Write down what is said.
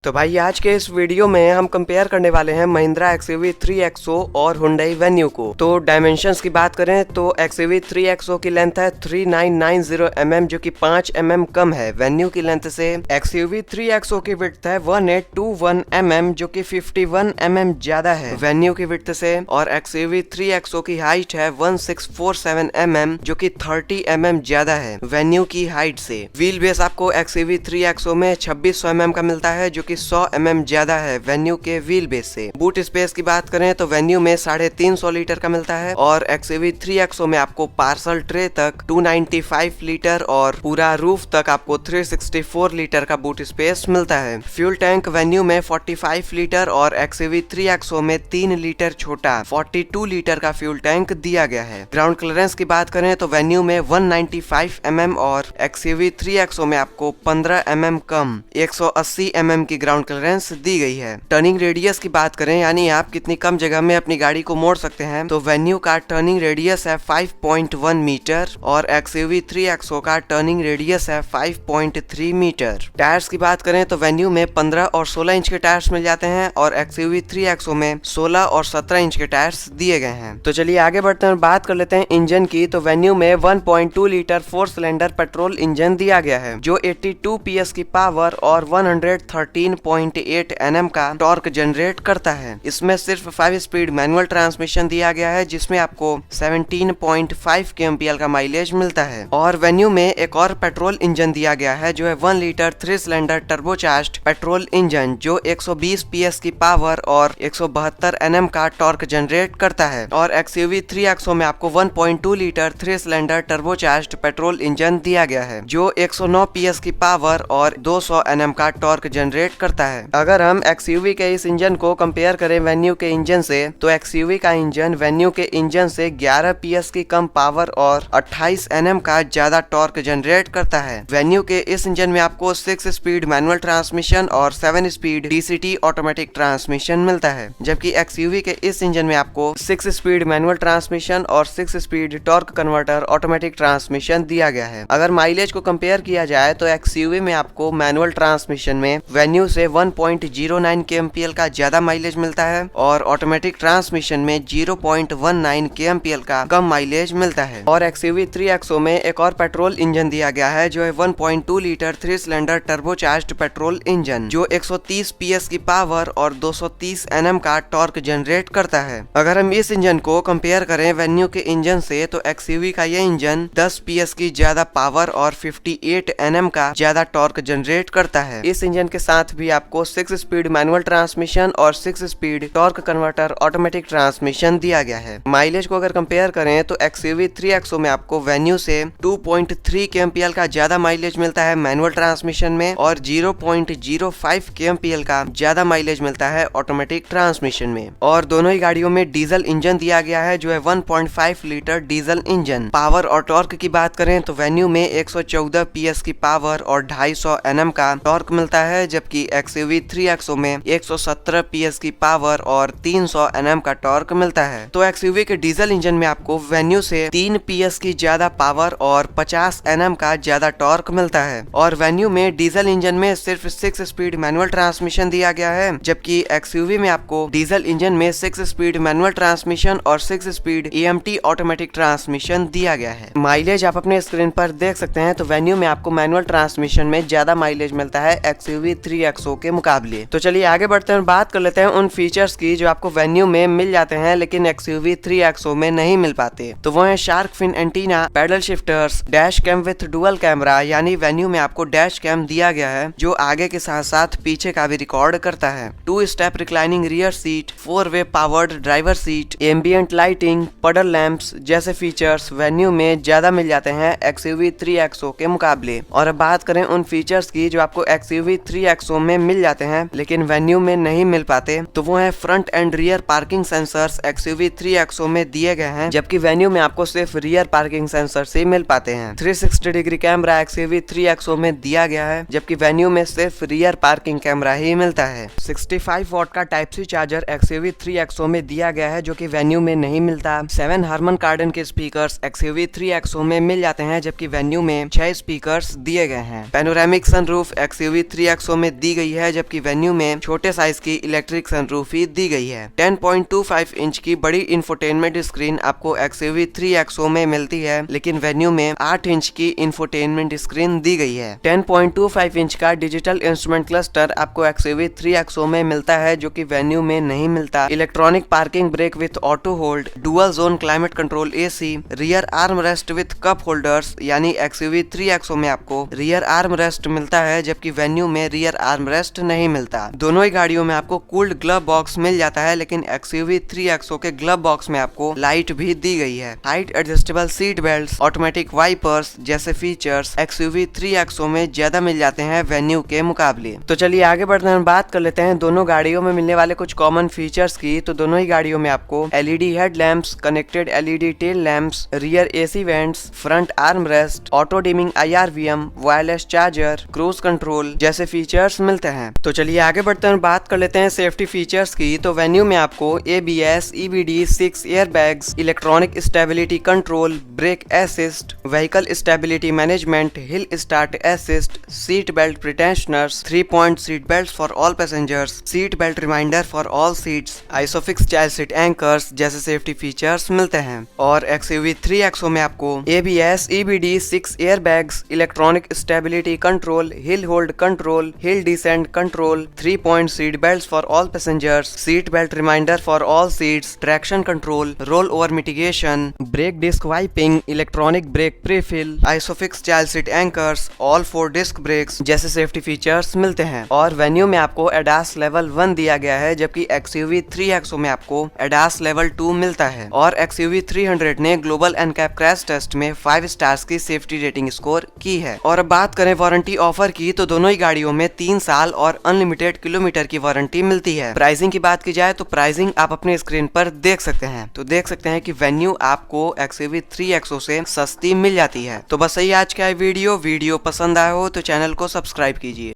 तो भाई आज के इस वीडियो में हम कंपेयर करने वाले हैं महिंद्रा XUV 3XO और Hyundai Venue को। तो डायमेंशंस की बात करें तो XUV 3XO की लेंथ है 3990 mm जो कि 5 mm कम है Venue की लेंथ से। XUV 3XO की विड्थ है 1821 mm जो कि 51 mm ज्यादा है Venue की विड्थ से, और XUV 3XO की हाइट है 1647 mm जो कि 30 mm ज्यादा है Venue की हाइट से। व्हील बेस आपको XUV 3XO में 2600 mm का मिलता है जो कि 100 mm ज्यादा है Venue के व्हील बेस से। बूट स्पेस की बात करें तो Venue में 350 लीटर का मिलता है और XUV 3XO में आपको पार्सल ट्रे तक 295 लीटर और पूरा रूफ तक आपको 364 लीटर का बूट स्पेस मिलता है। फ्यूल टैंक Venue में 45 लीटर और XUV 3XO में 3 लीटर छोटा 42 लीटर का फ्यूल टैंक दिया गया है। ग्राउंड क्लियरेंस की बात करें तो Venue में 195 mm और XUV 3XO में आपको 15 mm कम 180 mm की ग्राउंड क्लियरेंस दी गई है। टर्निंग रेडियस की बात करें यानी आप कितनी कम जगह में अपनी गाड़ी को मोड़ सकते हैं तो Venue का टर्निंग रेडियस है 5.1 मीटर और XUV 3XO का टर्निंग रेडियस है 5.3 मीटर। टायर्स की बात करें तो Venue में 15 और 16 इंच के टायर्स मिल जाते हैं और XUV 3XO में 16 और 17 इंच के टायर्स दिए गए हैं। तो चलिए आगे बढ़ते हैं, बात कर लेते हैं इंजन की। तो Venue में 1.2 लीटर 4 सिलेंडर पेट्रोल इंजन दिया गया है जो 82 PS की पावर और 113.8 Nm का टॉर्क जनरेट करता है। इसमें सिर्फ 5 स्पीड मैनुअल ट्रांसमिशन दिया गया है जिसमें आपको 17.5 kmpl का माइलेज मिलता है। और Venue में एक और पेट्रोल इंजन दिया गया है जो है 1 litre 3 cylinder turbocharged petrol engine जो 120 PS की पावर और 172 Nm का टॉर्क जनरेट करता है। और XUV 3XO में आपको 1.2 litre 3 cylinder turbocharged petrol engine दिया गया है जो 109 PS की पावर और 200 Nm का टॉर्क जनरेट करता है। अगर हम XUV के इस इंजन को कंपेयर करें Venue के इंजन से तो XUV का इंजन Venue के इंजन से 11 PS की कम पावर और 28 Nm का ज्यादा टॉर्क जनरेट करता है। Venue के इस इंजन में आपको 6 स्पीड मैनुअल ट्रांसमिशन और 7 स्पीड DCT ऑटोमेटिक ट्रांसमिशन मिलता है, जबकि XUV के इस इंजन में आपको 6 स्पीड मैनुअल ट्रांसमिशन और 6 speed torque converter automatic transmission दिया गया है। अगर माइलेज को कंपेयर किया जाए तो XUV में आपको मैनुअल ट्रांसमिशन में Venue से 1.09 kmpl का ज्यादा माइलेज मिलता है और ऑटोमेटिक ट्रांसमिशन में 0.19 kmpl का कम माइलेज मिलता है। और XUV 3XO में एक और पेट्रोल इंजन दिया गया है जो है 1.2 litre 3 cylinder turbocharged petrol engine जो 130 PS की पावर और 230 Nm का टॉर्क जनरेट करता है। अगर हम इस इंजन को कंपेयर करें Venue के इंजन से तो XUV का यह इंजन 10 PS की ज्यादा पावर और 58 Nm का ज्यादा टॉर्क जनरेट करता है। इस इंजन के साथ भी आपको 6 स्पीड मैनुअल ट्रांसमिशन और 6 speed torque converter automatic transmission दिया गया है। माइलेज को अगर कंपेयर करें तो XUV 3XO में आपको Venue से 2.3 kmpl का ज्यादा माइलेज मिलता है मैनुअल ट्रांसमिशन में और 0.05 kmpl का ज्यादा माइलेज मिलता है ऑटोमेटिक ट्रांसमिशन में। और दोनों ही गाड़ियों में डीजल इंजन दिया गया है जो है 1.5 लीटर डीजल इंजन। पावर और टॉर्क की बात करें तो Venue में 114 PS की पावर और 250 Nm का टॉर्क मिलता है, जबकि XUV 3XO में 117 PS की पावर और 300 Nm का टॉर्क मिलता है। तो XUV के डीजल इंजन में आपको Venue से 3 PS की ज्यादा पावर और 50 Nm का ज्यादा टॉर्क मिलता है। और Venue में डीजल इंजन में सिर्फ 6 स्पीड मैनुअल ट्रांसमिशन दिया गया है, जबकि XUV में आपको डीजल इंजन में 6 स्पीड मैनुअल ट्रांसमिशन और 6 स्पीड AMT ऑटोमेटिक ट्रांसमिशन दिया गया है। माइलेज आप अपने स्क्रीन पर देख सकते हैं तो Venue में आपको मैनुअल ट्रांसमिशन में ज्यादा माइलेज मिलता है XUV 3XO के मुकाबले। तो चलिए आगे बढ़ते हैं, बात कर लेते हैं उन फीचर्स की जो आपको Venue में मिल जाते हैं लेकिन XUV 3XO में नहीं मिल पाते। तो वो है shark fin antenna, paddle shifters, dash cam with dual camera, यानी Venue में आपको डैश कैम दिया गया है जो आगे के साथ साथ पीछे का भी रिकॉर्ड करता है। 2 स्टेप रिक्लाइनिंग रियर सीट, 4-वे powered driver seat, ambient lighting, puddle lamps जैसे फीचर्स Venue में ज्यादा मिल जाते हैं XUV 3XO के मुकाबले। और अब बात करें उन फीचर्स की जो आपको XUV 3XO में मिल जाते हैं लेकिन Venue में नहीं मिल पाते, तो वो है front end rear parking sensors XUV 3XO में दिए गए हैं, जबकि Venue में आपको सिर्फ रियर पार्किंग सेंसर से मिल पाते हैं। 360 डिग्री कैमरा XUV 3XO में दिया गया है, जबकि Venue में सिर्फ रियर पार्किंग कैमरा ही मिलता है। 65 वॉट का type C charger XUV 3XO में दिया गया है जो कि Venue में नहीं मिलता। 7 हार्मन कार्डन के स्पीकर्स XUV 3XO में मिल जाते हैं, जबकि Venue में 6 स्पीकर्स दिए गए हैं। पैनोरामिक सनरूफ XUV 3XO में दी गई है, जबकि वेन्यू में छोटे साइज की इलेक्ट्रिक सनरूफ ही दी गई है। 10.25 इंच की बड़ी इंफोटेनमेंट स्क्रीन आपको XUV 3XO में मिलती है, लेकिन वेन्यू में 8 इंच की इंफोटेनमेंट स्क्रीन दी गई है। 10.25 इंच का डिजिटल इंस्ट्रूमेंट क्लस्टर आपको XUV 3XO में मिलता है, जो कि वेन्यू में नहीं मिलता। Electronic parking brake with auto hold, dual zone climate control AC, rear arm rest with cup holders, यानी XUV 3XO में आपको रियर आर्म रेस्ट मिलता है, जबकि वेन्यू में रियर आर्म रेस्ट नहीं मिलता। दोनों ही गाड़ियों में आपको कूल्ड ग्लव बॉक्स मिल जाता है, लेकिन XUV 3XO के ग्लव बॉक्स में आपको लाइट भी दी गई है। Height adjustable seat belt, automatic wipers जैसे फीचर्स XUV 3XO में ज्यादा मिल जाते हैं वेन्यू के मुकाबले। तो चलिए आगे बढ़ते हैं, बात कर लेते हैं दोनों गाड़ियों में मिलने वाले कुछ कॉमन फीचर्स की। तो दोनों ही गाड़ियों में आपको LED headlamps, connected LED tail lamps, rear AC vents, front arm rest, auto dimming IRVM, wireless charger, cruise control जैसे फीचर्स मिलते हैं। तो चलिए आगे बढ़ते हैं, बात कर लेते हैं सेफ्टी फीचर्स की। तो वेन्यू में आपको ABS, EBD, 6 air bags, electronic stability control, brake assist, vehicle stability management, hill start assist, seat belt pretensioners, 3-point seat belt for all passengers, seat belt reminder for all seats, isofix child seat anchors जैसे safety features मिलते हैं। और XUV 3XO में आपको ABS, EBD, 6 air bags, electronic stability control, hill hold control, hill descent control, 3-point seat belt for all passengers, seat belt reminder for all seats, traction control, roll over mitigation, brake disc wiping, electronic brake prefill, isofix child seat anchors, all 4 disc brakes जैसे safety features मिलते हैं। और venue में आपको ADAS level 1 दिया गया है, जबकि XUV 3XO में आपको ADAS लेवल 2 मिलता है। और XUV 300 ने ग्लोबल NCAP क्रैश टेस्ट में 5 स्टार्स की सेफ्टी रेटिंग स्कोर की है। और अब बात करें वारंटी ऑफर की, तो दोनों ही गाड़ियों में 3 साल और अनलिमिटेड किलोमीटर की वारंटी मिलती है। प्राइसिंग की बात की जाए तो प्राइसिंग आप अपने स्क्रीन पर देख सकते हैं। तो देख सकते हैं कि वेन्यू आपको XUV 3XO से सस्ती मिल जाती है। तो बस यही आज का वीडियो पसंद आया हो तो चैनल को सब्सक्राइब कीजिए।